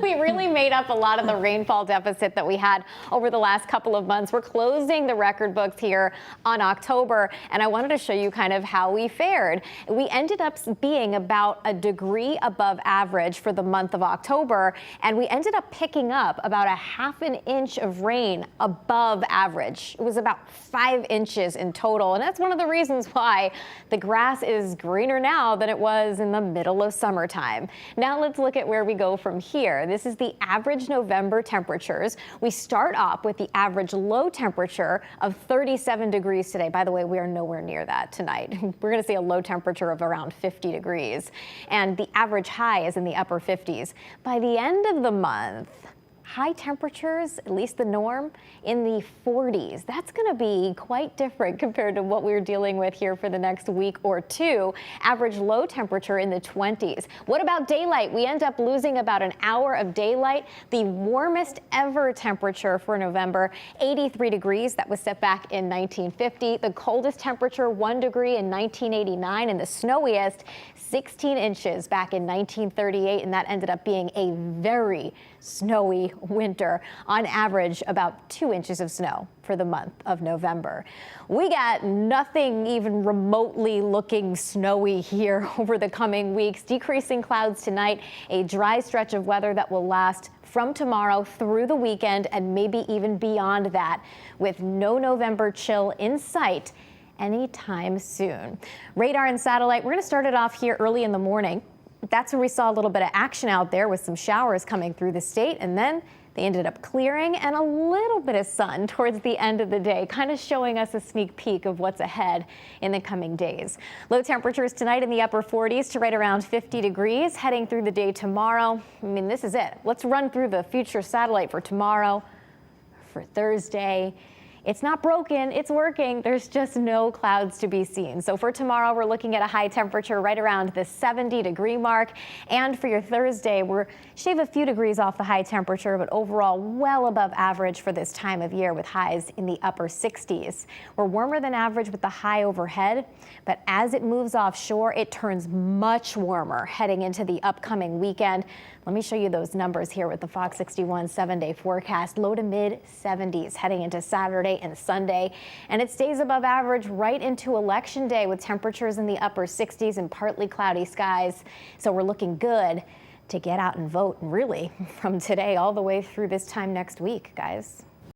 We really made up a lot of the rainfall deficit that we had over the last couple of months. We're closing the record books here on October, and I wanted to show you kind of how we fared. We ended up being about a degree above average for the month of October, and we ended up picking up about a half an inch of rain above average. It was about 5 inches in total, and that's one of the reasons why the grass is greener now than it was in the middle of summertime. Now let's look at where we go from here. This is the average November temperatures. We start off with the average low temperature of 37 degrees today. By the way, we are nowhere near that tonight. We're going to see a low temperature of around 50 degrees. And the average high is in the upper 50s. By the end of the month, high temperatures, at least the norm, in the 40s. That's going to be quite different compared to what we're dealing with here for the next week or two. Average low temperature in the 20s. What about daylight? We end up losing about an hour of daylight. The warmest ever temperature for November, 83 degrees. That was set back in 1950. The coldest temperature, 1 degree in 1989, and the snowiest, 16 inches back in 1938, and that ended up being a very snowy winter. On average, about 2 inches of snow for the month of November. We got nothing even remotely looking snowy here over the coming weeks. Decreasing clouds tonight, a dry stretch of weather that will last from tomorrow through the weekend and maybe even beyond that, with no November chill in sight anytime soon. Radar and satellite, we're going to start it off here early in the morning. That's when we saw a little bit of action out there with some showers coming through the state, and then they ended up clearing and a little bit of sun towards the end of the day, kind of showing us a sneak peek of what's ahead in the coming days. Low temperatures tonight in the upper 40s to right around 50 degrees heading through the day tomorrow. I mean, this is it. Let's run through the future satellite for tomorrow, for Thursday. It's not broken, it's working. There's just no clouds to be seen. So for tomorrow, we're looking at a high temperature right around the 70-degree mark. And for your Thursday, we're shave a few degrees off the high temperature, but overall well above average for this time of year with highs in the upper 60s. We're warmer than average with the high overhead, but as it moves offshore, it turns much warmer heading into the upcoming weekend. Let me show you those numbers here with the Fox 61 7-day forecast. Low to mid 70s heading into Saturday and Sunday, and it stays above average right into Election Day with temperatures in the upper 60s and partly cloudy skies. So we're looking good to get out and vote, really, from today all the way through this time next week, guys.